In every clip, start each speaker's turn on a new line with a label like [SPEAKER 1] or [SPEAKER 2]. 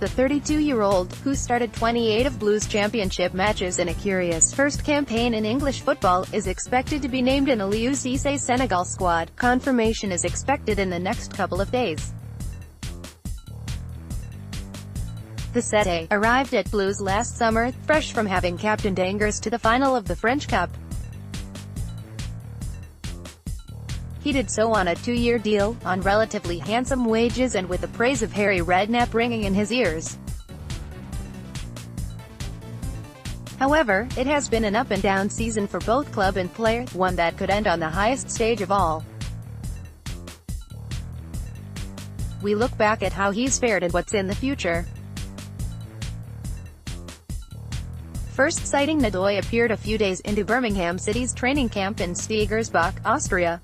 [SPEAKER 1] The 32-year-old, who started 28 of Blues championship matches in a curious first campaign in English football, is expected to be named in Aliou Cissé's Senegal squad. Confirmation is expected in the next couple of days. The Cité arrived at Blues last summer, fresh from having captained Angers to the final of the French Cup. He did so on a 2-year deal, on relatively handsome wages and with the praise of Harry Redknapp ringing in his ears. However, it has been an up-and-down season for both club and player, one that could end on the highest stage of all. We look back at how he's fared and what's in the future. First sighting Ndoye appeared a few days into Birmingham City's training camp in Stegersbach, Austria.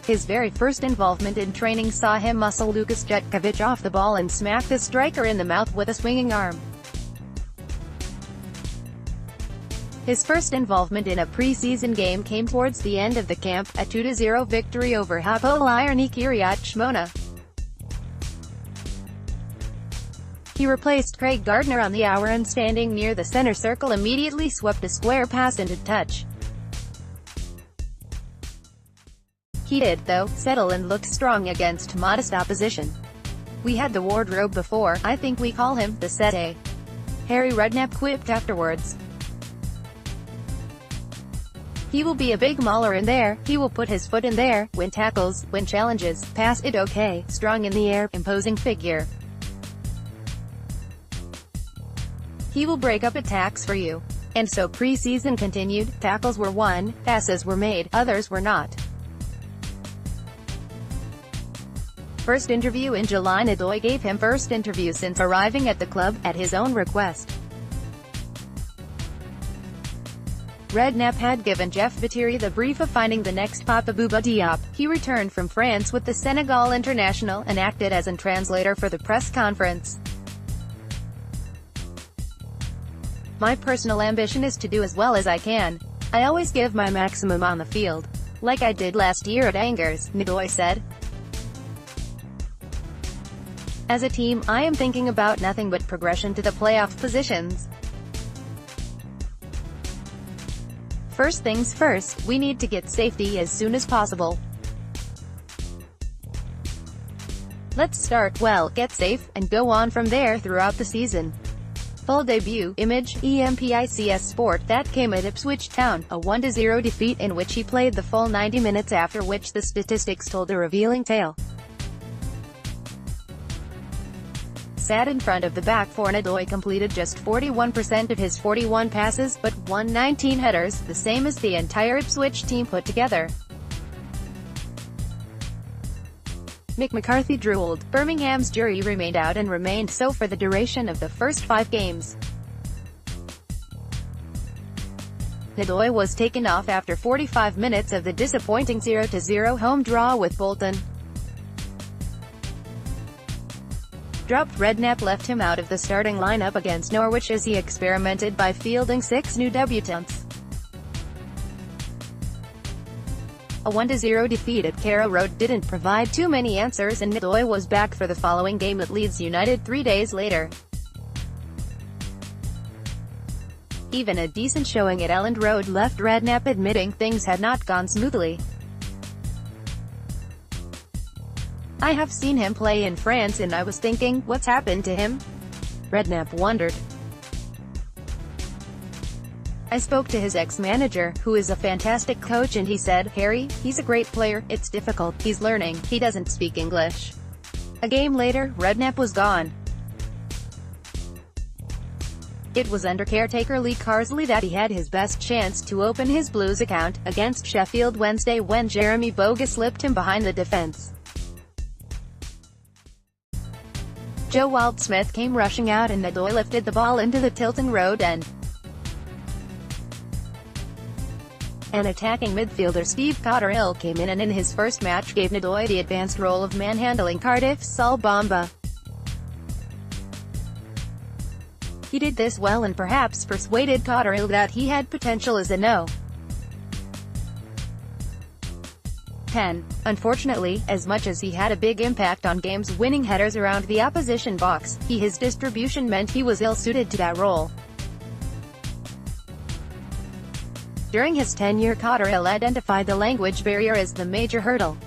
[SPEAKER 1] His very first involvement in training saw him muscle Lukas Jutkovic off the ball and smack the striker in the mouth with a swinging arm. His first involvement in a pre-season game came towards the end of the camp, a 2-0 victory over Hapoel Irani Kiryat Shmona. He replaced Craig Gardner on the hour and, standing near the center circle, immediately swept a square pass into touch. He did, though, settle and look strong against modest opposition. "We had the wardrobe before, I think we call him the Cité," Harry Redknapp quipped afterwards. "He will be a big mauler in there, he will put his foot in there, win tackles, win challenges, pass it okay, strong in the air, imposing figure. He will break up attacks for you." And so pre-season continued, tackles were won, passes were made, others were not. First interview in July. Ndoye gave him first interview since arriving at the club, at his own request. Redknapp had given Jeff Viteri the brief of finding the next Papa Bouba Diop. He returned from France with the Senegal international, and acted as a translator for the press conference. "My personal ambition is to do as well as I can. I always give my maximum on the field. Like I did last year at Angers," Ndoye said. "As a team, I am thinking about nothing but progression to the playoff positions. First things first, we need to get safety as soon as possible. Let's start well, get safe, and go on from there throughout the season." Full debut, Image, EMPICS Sport. That came at Ipswich Town, a 1-0 defeat in which he played the full 90 minutes, after which the statistics told a revealing tale. Sat in front of the back four. Ndoye completed just 41% of his 41 passes, but won 19 headers, the same as the entire Ipswich team put together. Mick McCarthy drooled. Birmingham's jury remained out and remained so for the duration of the first 5 games. Ndoye was taken off after 45 minutes of the disappointing 0-0 home draw with Bolton. Dropped. Redknapp left him out of the starting lineup against Norwich as he experimented by fielding 6 new debutants. A 1-0 defeat at Carrow Road didn't provide too many answers, and Ndoye was back for the following game at Leeds United 3 days later. Even a decent showing at Elland Road left Redknapp admitting things had not gone smoothly. "I have seen him play in France and I was thinking, what's happened to him?" Redknapp wondered. "I spoke to his ex-manager, who is a fantastic coach, and he said, 'Harry, he's a great player, it's difficult, he's learning, he doesn't speak English.'" A game later, Redknapp was gone. It was under caretaker Lee Carsley that he had his best chance to open his Blues account, against Sheffield Wednesday, when Jeremy Boga slipped him behind the defence. Joe Wildsmith came rushing out and Ndoye lifted the ball into the Tilton Road end. An attacking midfielder, Steve Cotterill, came in and in his first match gave Ndoye the advanced role of manhandling Cardiff's Sol Bamba. He did this well and perhaps persuaded Cotterill that he had potential as a no. 10. Unfortunately, as much as he had a big impact on games winning headers around the opposition box, his distribution meant he was ill-suited to that role. During his tenure, Cotterill identified the language barrier as the major hurdle.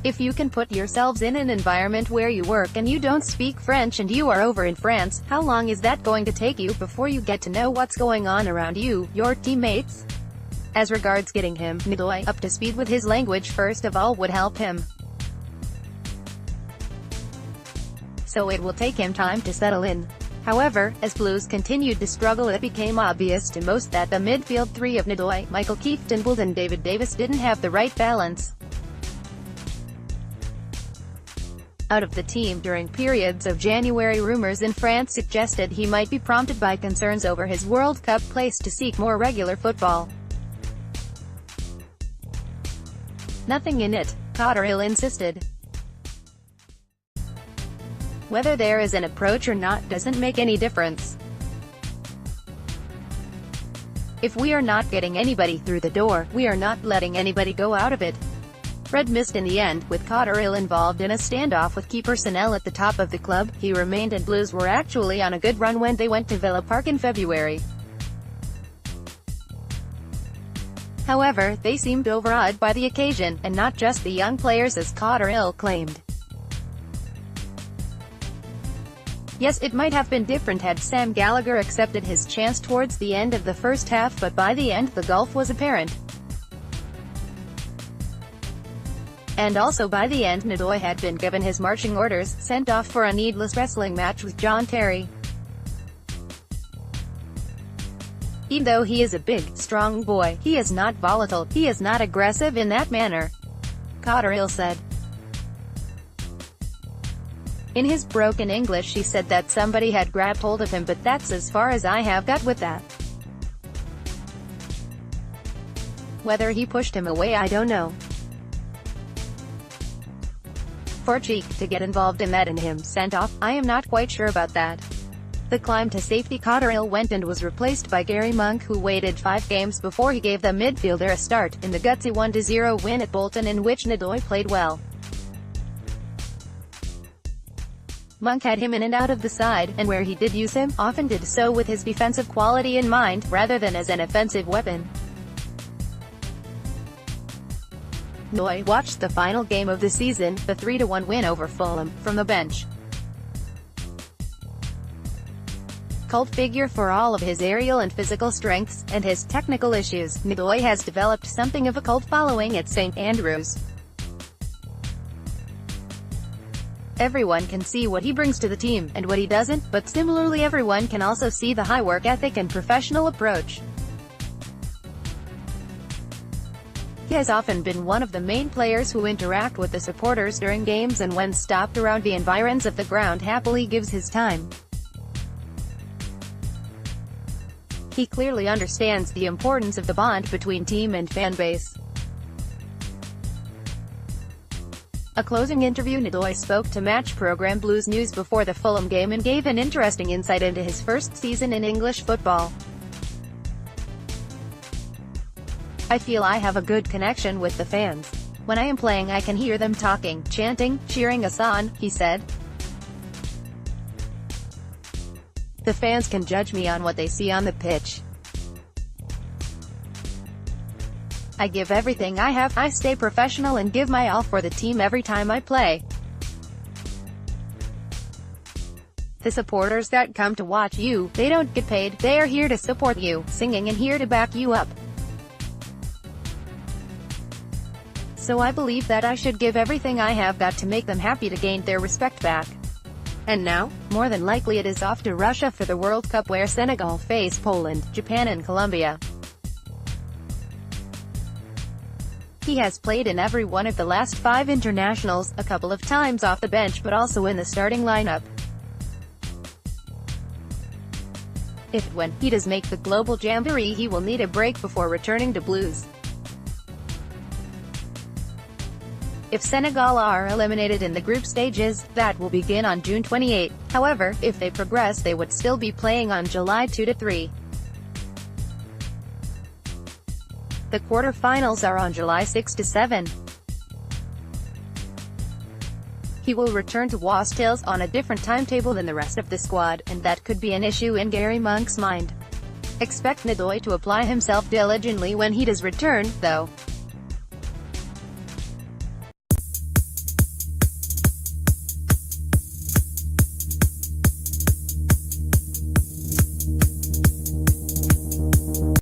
[SPEAKER 1] If you can put yourselves in an environment where you work and you don't speak French and you are over in France, how long is that going to take you before you get to know what's going on around you, your teammates? As regards getting him, Ndoye, up to speed with his language first of all would help him. So it will take him time to settle in. However, as Blues continued to struggle, it became obvious to most that the midfield three of Ndoye, Michael Keith-Dinbold and David Davis didn't have the right balance. Out of the team during periods of January, rumors in France suggested he might be prompted by concerns over his World Cup place to seek more regular football. Nothing in it, Cotterill insisted. Whether there is an approach or not doesn't make any difference. If we are not getting anybody through the door, we are not letting anybody go out of it. Red missed in the end, with Cotterill involved in a standoff with key personnel at the top of the club. He remained, and Blues were actually on a good run when they went to Villa Park in February. However, they seemed overawed by the occasion, and not just the young players, as Cotterill claimed. Yes, it might have been different had Sam Gallagher accepted his chance towards the end of the first half, but by the end the gulf was apparent. And also by the end, Ndoye had been given his marching orders, sent off for a needless wrestling match with John Terry. Even though he is a big, strong boy, he is not volatile, he is not aggressive in that manner, Cotterill said. In his broken English he said that somebody had grabbed hold of him, but that's as far as I have got with that. Whether he pushed him away, I don't know. For Cheek to get involved in that and him sent off, I am not quite sure about that. The climb to safety, Cotterill went and was replaced by Gary Monk, who waited 5 games before he gave the midfielder a start, in the gutsy 1-0 win at Bolton, in which Ndoye played well. Monk had him in and out of the side, and where he did use him, often did so with his defensive quality in mind, rather than as an offensive weapon. Ndoye watched the final game of the season, the 3-1 win over Fulham, from the bench. Cult figure for all of his aerial and physical strengths, and his technical issues, Ndoye has developed something of a cult following at St Andrews. Everyone can see what he brings to the team, and what he doesn't, but similarly everyone can also see the high work ethic and professional approach. He has often been one of the main players who interact with the supporters during games, and when stopped around the environs of the ground happily gives his time. He clearly understands the importance of the bond between team and fan base. A closing interview, Ndoye spoke to match program Blues News before the Fulham game and gave an interesting insight into his first season in English football. I feel I have a good connection with the fans. When I am playing I can hear them talking, chanting, cheering us on, he said. The fans can judge me on what they see on the pitch. I give everything I have, I stay professional and give my all for the team every time I play. The supporters that come to watch you, they don't get paid, they are here to support you, singing and here to back you up. So I believe that I should give everything I have got to make them happy to gain their respect back. And now, more than likely it is off to Russia for the World Cup, where Senegal face Poland, Japan and Colombia. He has played in every one of the last 5 internationals, a couple of times off the bench but also in the starting lineup. When he does make the global jamboree, he will need a break before returning to Blues. If Senegal are eliminated in the group stages, that will begin on June 28. However, if they progress they would still be playing on July 2 to 3. The The quarter-finals are on July 6 to 7. He will return to Wassails on a different timetable than the rest of the squad, and that could be an issue in Gary Monk's mind. Expect Ndoye to apply himself diligently when he does return, though.